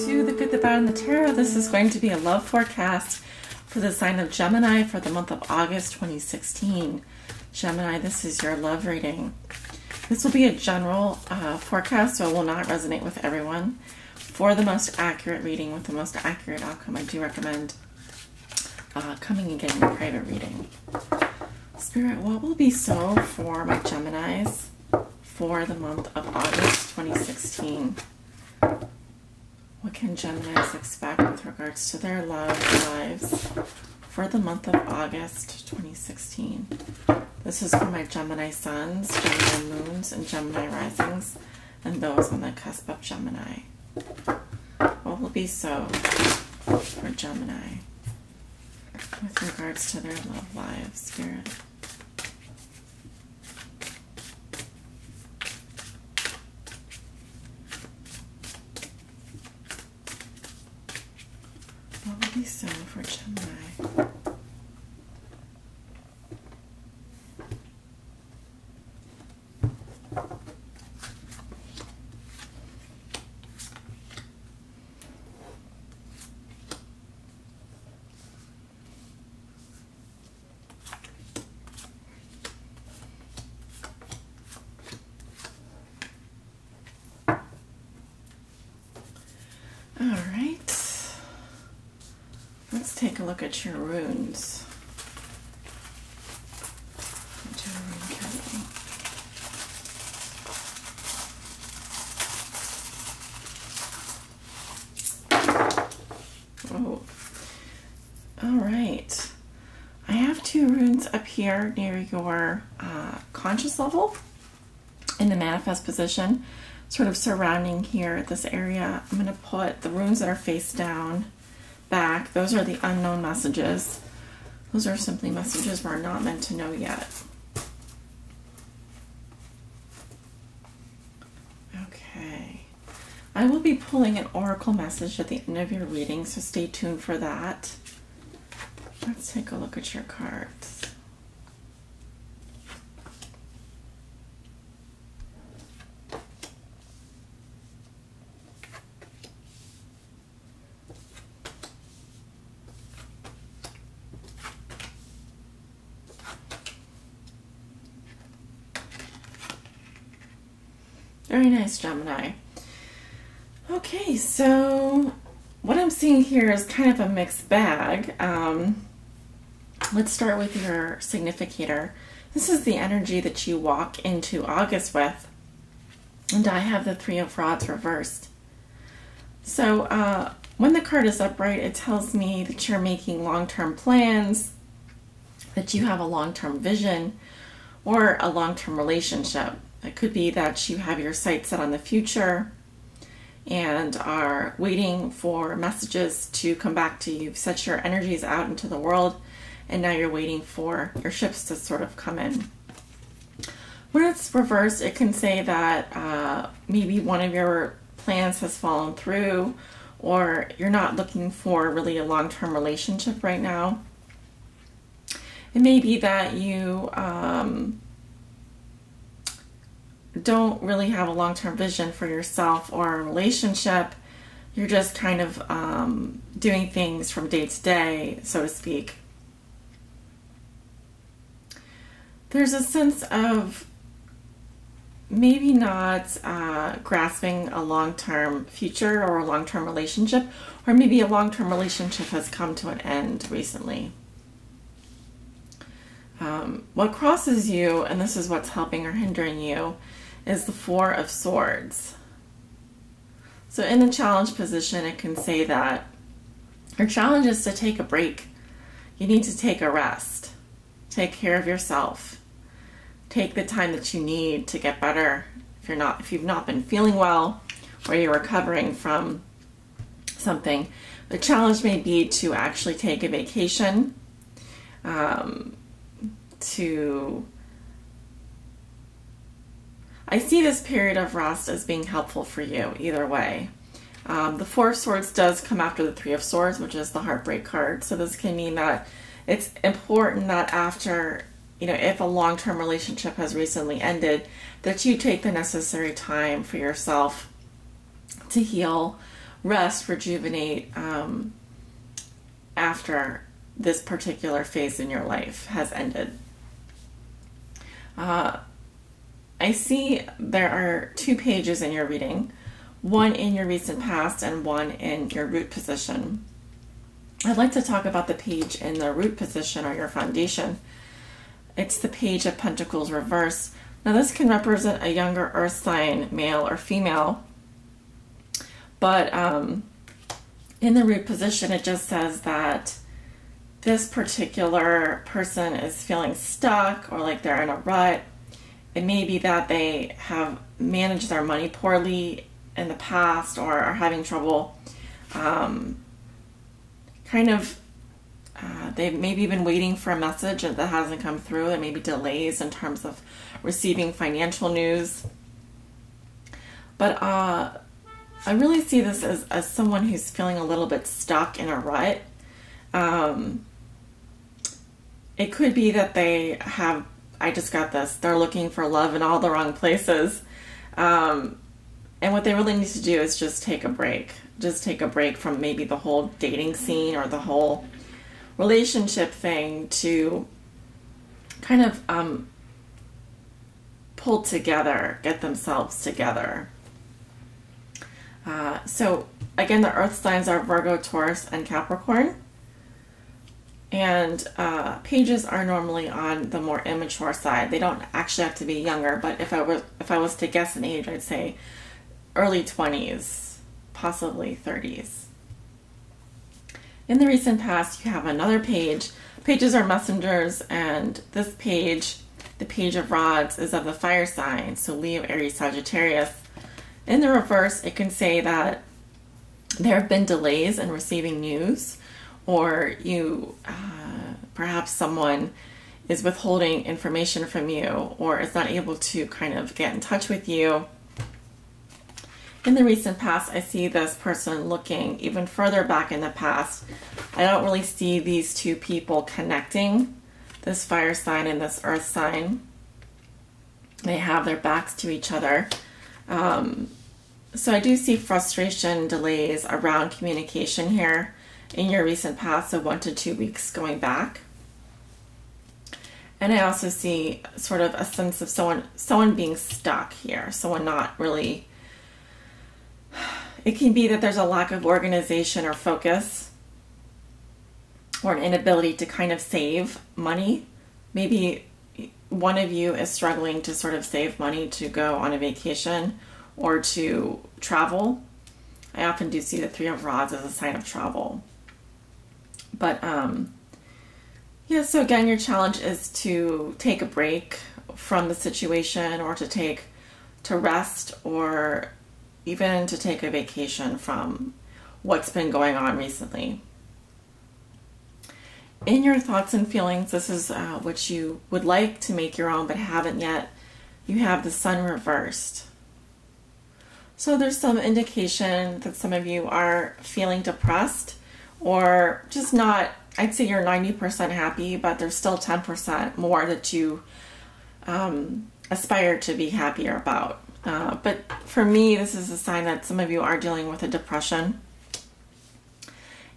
to The Good, the Bad, and the Tarot. This is going to be a love forecast for the sign of Gemini for the month of August 2016. Gemini, this is your love reading. This will be a general forecast, so it will not resonate with everyone. For the most accurate reading with the most accurate outcome, I do recommend coming and getting a private reading. Spirit, what will be so for my Geminis for the month of August 2016? What can Geminis expect with regards to their love lives for the month of August 2016? This is for my Gemini suns, Gemini moons, and Gemini risings, and those on the cusp of Gemini. What will be so for Gemini with regards to their love lives, Spirit? What will be so for Gemini? All right. Let's take a look at your runes. Oh, all right. I have two runes up here near your conscious level in the manifest position, sort of surrounding here this area. I'm going to put the runes that are face down back. Those are the unknown messages. Those are simply messages we're not meant to know yet. Okay. I will be pulling an oracle message at the end of your reading, so stay tuned for that. Let's take a look at your cards. Very nice, Gemini. Okay, so what I'm seeing here is kind of a mixed bag. Let's start with your significator. This is the energy that you walk into August with, and I have the Three of Rods reversed. So when the card is upright, it tells me that you're making long-term plans, that you have a long-term vision, or a long-term relationship. It could be that you have your sights set on the future and are waiting for messages to come back to you. You've set your energies out into the world, and now you're waiting for your ships to sort of come in. When it's reversed, it can say that maybe one of your plans has fallen through, or you're not looking for really a long-term relationship right now. It may be that you don't really have a long-term vision for yourself or a relationship. You're just kind of doing things from day to day, so to speak. There's a sense of maybe not grasping a long-term future or a long-term relationship, or maybe a long-term relationship has come to an end recently. What crosses you, and this is what's helping or hindering you, is the Four of Swords. So in the challenge position, it can say that your challenge is to take a break. You need to take a rest. Take care of yourself. Take the time that you need to get better. If you've not been feeling well, or you're recovering from something, the challenge may be to actually take a vacation, I see this period of rest as being helpful for you either way. The Four of Swords does come after the Three of Swords, which is the heartbreak card. So this can mean that it's important that after, if a long-term relationship has recently ended, that you take the necessary time for yourself to heal, rest, rejuvenate after this particular phase in your life has ended. I see there are 2 pages in your reading, one in your recent past and one in your root position. I'd like to talk about the page in the root position or your foundation. It's the Page of Pentacles reverse. Now this can represent a younger earth sign, male or female, but in the root position it just says that this particular person is feeling stuck or like they're in a rut. It may be that they have managed their money poorly in the past or are having trouble they've maybe been waiting for a message that hasn't come through. There may be delays in terms of receiving financial news. But I really see this as someone who's feeling a little bit stuck in a rut. It could be that they have, I just got this, they're looking for love in all the wrong places. And what they really need to do is just take a break. Just take a break from maybe the whole dating scene or the whole relationship thing to kind of pull together, get themselves together. So again, the earth signs are Virgo, Taurus, and Capricorn. And pages are normally on the more immature side. They don't actually have to be younger, but if I was to guess an age, I'd say early 20s, possibly 30s. In the recent past, you have another page. Pages are messengers, and this page, the Page of Rods, is of the fire sign, so Leo, Aries, Sagittarius. In the reverse, it can say that there have been delays in receiving news, or you, perhaps someone is withholding information from you, or is not able to kind of get in touch with you. In the recent past, I see this person looking even further back in the past. I don't really see these two people connecting, this fire sign and this earth sign. They have their backs to each other. So I do see frustration, delays around communication here in your recent past, so 1 to 2 weeks going back. And I also see sort of a sense of someone being stuck here, someone not really. It can be that there's a lack of organization or focus, or an inability to kind of save money. Maybe one of you is struggling to sort of save money to go on a vacation or to travel. I often do see the Three of Rods as a sign of travel. But yeah, so again, your challenge is to take a break from the situation, or to rest, or even to take a vacation from what's been going on recently. In your thoughts and feelings, this is what you would like to make your own but haven't yet. You have the Sun reversed. So there's some indication that some of you are feeling depressed, or just not. I'd say you're 90% happy, but there's still 10% more that you aspire to be happier about. But for me, this is a sign that some of you are dealing with a depression.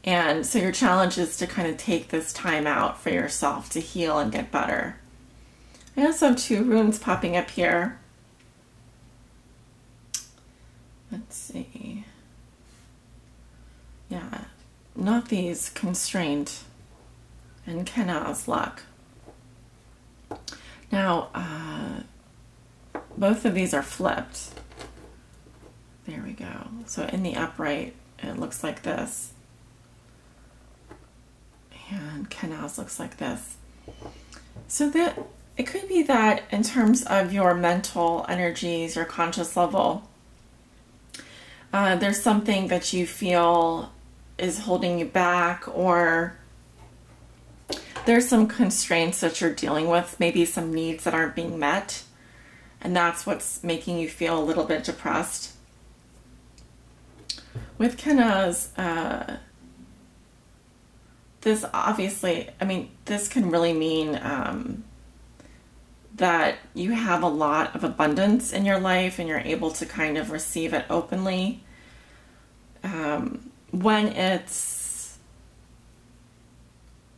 And so your challenge is to kind of take this time out for yourself to heal and get better. I also have 2 runes popping up here. Let's see. Yeah, not these, constrained and Kenaz luck. Now, both of these are flipped. There we go. So in the upright, it looks like this. And Kenaz looks like this. So that it could be that in terms of your mental energies, your conscious level, there's something that you feel is holding you back, or there's some constraints that you're dealing with, maybe some needs that aren't being met, and that's what's making you feel a little bit depressed. With Kenaz, this obviously, I mean, this can really mean that you have a lot of abundance in your life and you're able to kind of receive it openly. when it's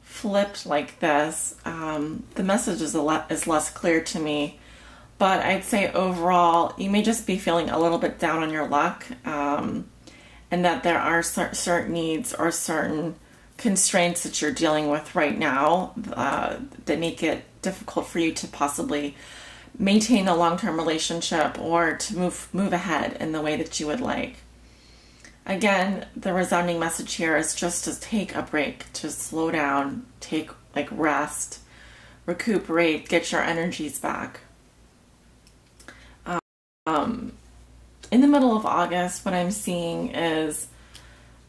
flipped like this, the message is less clear to me. But I'd say overall, you may just be feeling a little bit down on your luck, and that there are certain needs or certain constraints that you're dealing with right now that make it difficult for you to possibly maintain a long-term relationship or to move ahead in the way that you would like. Again, the resounding message here is just to take a break, to slow down, take rest, recuperate, get your energies back. In the middle of August, what I'm seeing is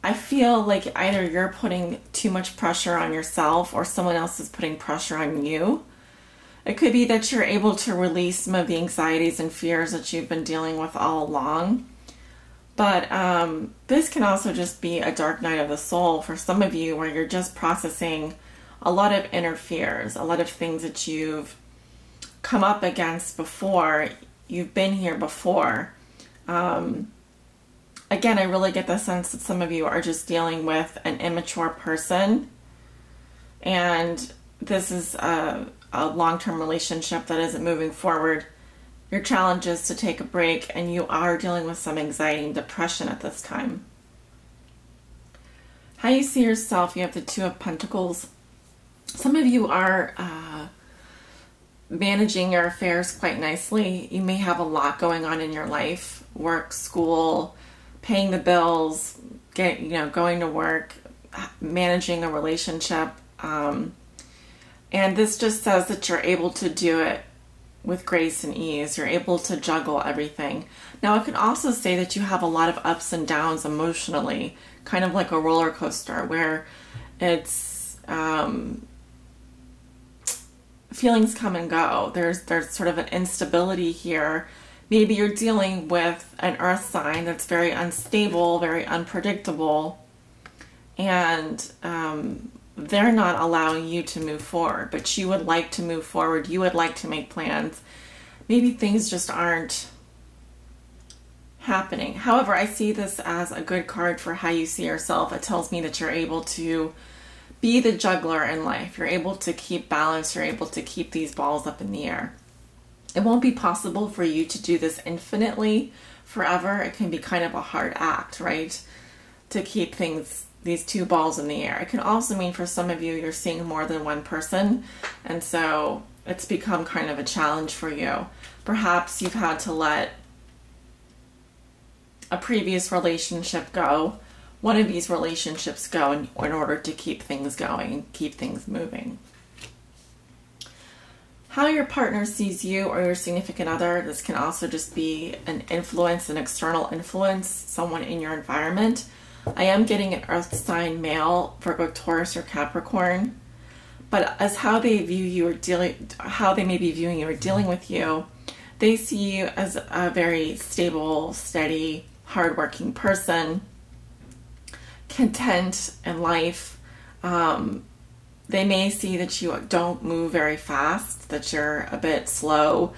I feel like either you're putting too much pressure on yourself or someone else is putting pressure on you. It could be that you're able to release some of the anxieties and fears that you've been dealing with all along. But this can also just be a dark night of the soul for some of you, where you're just processing a lot of inner fears, a lot of things that you've come up against before. You've been here before. Again, I really get the sense that some of you are just dealing with an immature person, and this is a long-term relationship that isn't moving forward. Your challenge is to take a break, and you are dealing with some anxiety and depression at this time. How you see yourself, you have the Two of Pentacles. Some of you are managing your affairs quite nicely. You may have a lot going on in your life: work, school, paying the bills, going to work, managing a relationship. And this just says that you're able to do it with grace and ease. You're able to juggle everything. Now, it can also say that you have a lot of ups and downs emotionally, kind of like a roller coaster, where it's feelings come and go. There's sort of an instability here. Maybe you're dealing with an earth sign that's very unstable, very unpredictable, and they're not allowing you to move forward, but you would like to move forward. You would like to make plans. Maybe things just aren't happening. However, I see this as a good card for how you see yourself. It tells me that you're able to be the juggler in life. You're able to keep balance. You're able to keep these balls up in the air. It won't be possible for you to do this infinitely forever. It can be kind of a hard act, right? To keep these two balls in the air. It can also mean for some of you, you're seeing more than one person, and so it's become kind of a challenge for you. Perhaps you've had to let a previous relationship go, one of these relationships go in order to keep things going, keep things moving. How your partner sees you or your significant other, this can also just be an influence, an external influence, someone in your environment. I am getting an earth sign male, Virgo, Taurus, or Capricorn. But as how they view you or how they may be viewing you or dealing with you, they see you as a very stable, steady, hardworking person, content in life. They may see that you don't move very fast, that you're a bit slow,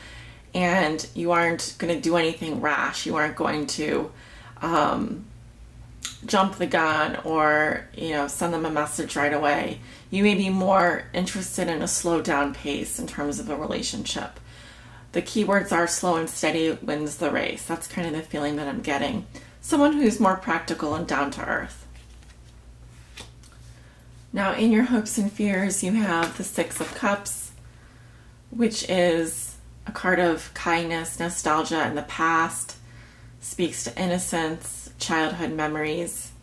and you aren't going to do anything rash. You aren't going to jump the gun or, send them a message right away. You may be more interested in a slow down pace in terms of a relationship. The keywords are slow and steady wins the race. That's kind of the feeling that I'm getting. Someone who's more practical and down to earth. Now, in your hopes and fears, you have the Six of Cups, which is a card of kindness, nostalgia, and the past. Speaks to innocence, childhood memories.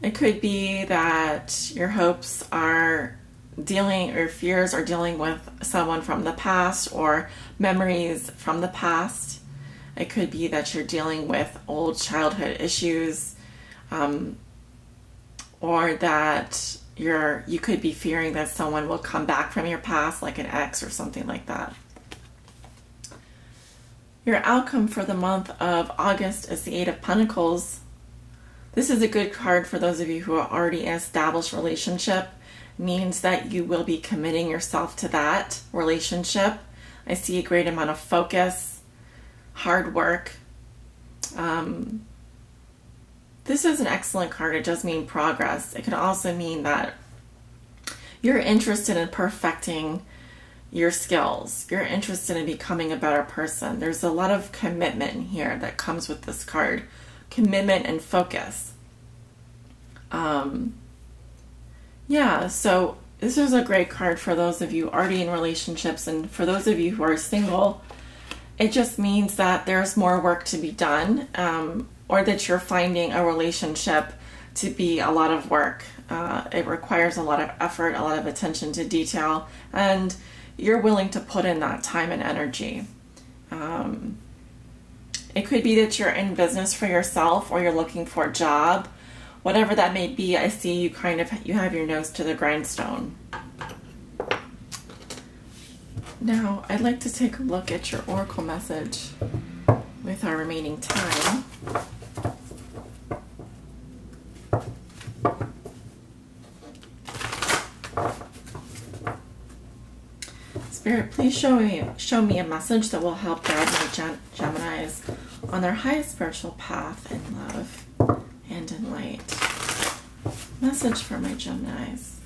It could be that your hopes are dealing, or fears are dealing with someone from the past or memories from the past. It could be that you're dealing with old childhood issues, or that you could be fearing that someone will come back from your past, like an ex or something like that. Your outcome for the month of August is the Eight of Pentacles. This is a good card for those of you who are already in an established relationship. It means that you will be committing yourself to that relationship. I see a great amount of focus, hard work. this is an excellent card. It does mean progress. It can also mean that you're interested in perfecting your skills. You're interested in becoming a better person. There's a lot of commitment here that comes with this card. Commitment and focus. Yeah, so this is a great card for those of you already in relationships, and for those of you who are single, it just means that there's more work to be done, or that you're finding a relationship to be a lot of work. It requires a lot of effort, a lot of attention to detail, and you're willing to put in that time and energy. It could be that you're in business for yourself, or you're looking for a job. Whatever that may be, I see you you have your nose to the grindstone. Now, I'd like to take a look at your oracle message with our remaining time. Spirit, please show me a message that will help guide my Geminis on their highest spiritual path in love and in light. Message for my Geminis.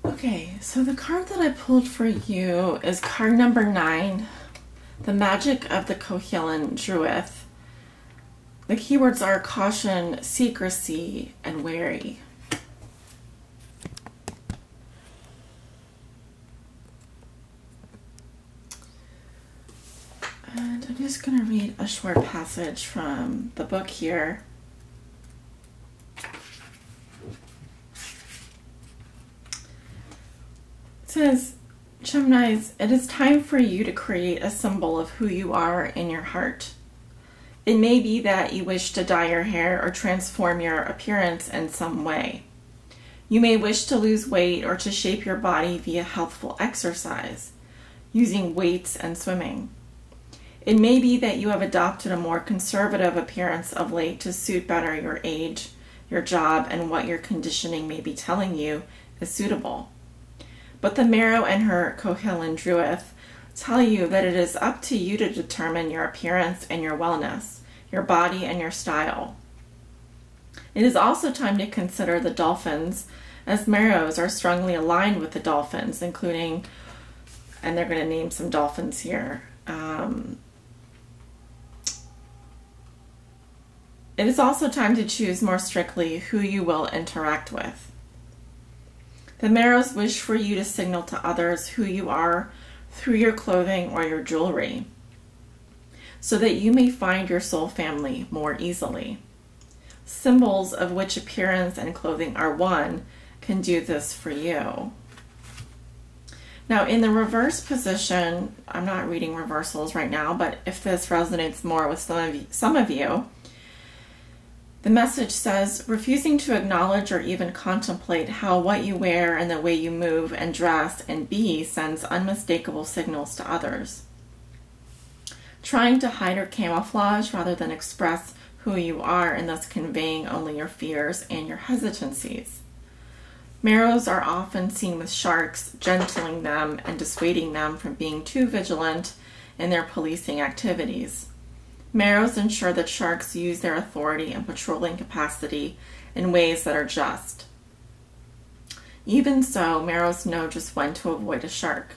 Okay, so the card that I pulled for you is card number 9, the Magic of the Kohellan Druid. The keywords are caution, secrecy, and wary. And I'm just going to read a short passage from the book here. It says, Geminis, it is time for you to create a symbol of who you are in your heart. It may be that you wish to dye your hair or transform your appearance in some way. You may wish to lose weight or to shape your body via healthful exercise, using weights and swimming. It may be that you have adopted a more conservative appearance of late to suit better your age, your job, and what your conditioning may be telling you is suitable. But the Marrow and her Kohellan Druid tell you that it is up to you to determine your appearance and your wellness, your body and your style. It is also time to consider the dolphins, as Marrows are strongly aligned with the dolphins, including, and they're going to name some dolphins here. It is also time to choose more strictly who you will interact with. The Marrows wish for you to signal to others who you are through your clothing or your jewelry, so that you may find your soul family more easily. Symbols of which appearance and clothing are one can do this for you. Now, in the reverse position, I'm not reading reversals right now, but if this resonates more with some of you, the message says, refusing to acknowledge or even contemplate how what you wear and the way you move and dress and be sends unmistakable signals to others. Trying to hide or camouflage rather than express who you are, and thus conveying only your fears and your hesitancies. Marrows are often seen with sharks, gentling them and dissuading them from being too vigilant in their policing activities. Marrows ensure that sharks use their authority and patrolling capacity in ways that are just. Even so, Marrows know just when to avoid a shark.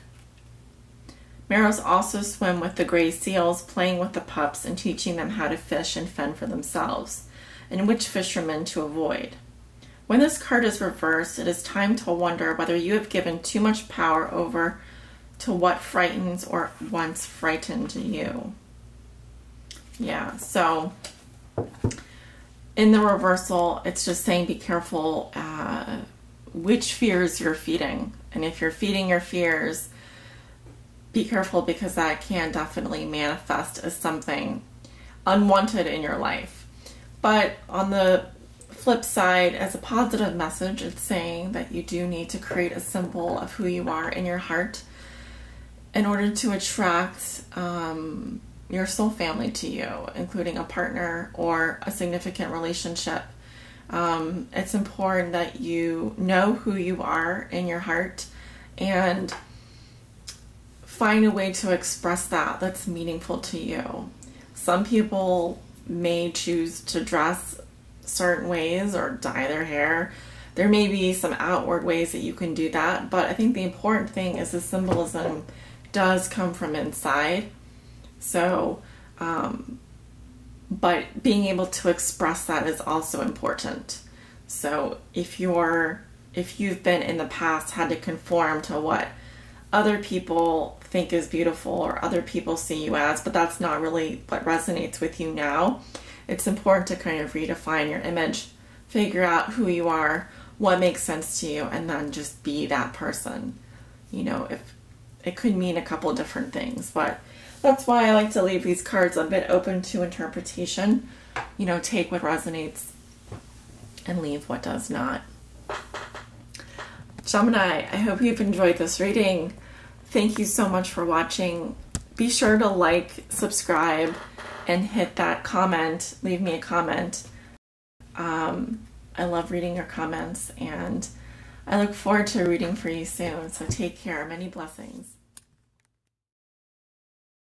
Marrows also swim with the gray seals, playing with the pups and teaching them how to fish and fend for themselves, and which fishermen to avoid. When this card is reversed, it is time to wonder whether you have given too much power over to what frightens or once frightened you. Yeah, so in the reversal, it's just saying be careful which fears you're feeding. And if you're feeding your fears, be careful, because that can definitely manifest as something unwanted in your life. But on the flip side, as a positive message, it's saying that you do need to create a symbol of who you are in your heart. in order to attract your soul family to you, including a partner or a significant relationship, it's important that you know who you are in your heart and find a way to express that that's meaningful to you. Some people may choose to dress certain ways or dye their hair. There may be some outward ways that you can do that, but I think the important thing is the symbolism does come from inside. So, but being able to express that is also important. So if you've been in the past had to conform to what other people think is beautiful or other people see you as, but that's not really what resonates with you now, it's important to kind of redefine your image, figure out who you are, what makes sense to you, and then just be that person. You know, if it could mean a couple different things, but that's why I like to leave these cards a bit open to interpretation. You know, take what resonates and leave what does not. Gemini, I hope you've enjoyed this reading. Thank you so much for watching. Be sure to like, subscribe, and hit that comment. Leave me a comment. I love reading your comments, and I look forward to reading for you soon. So take care. Many blessings.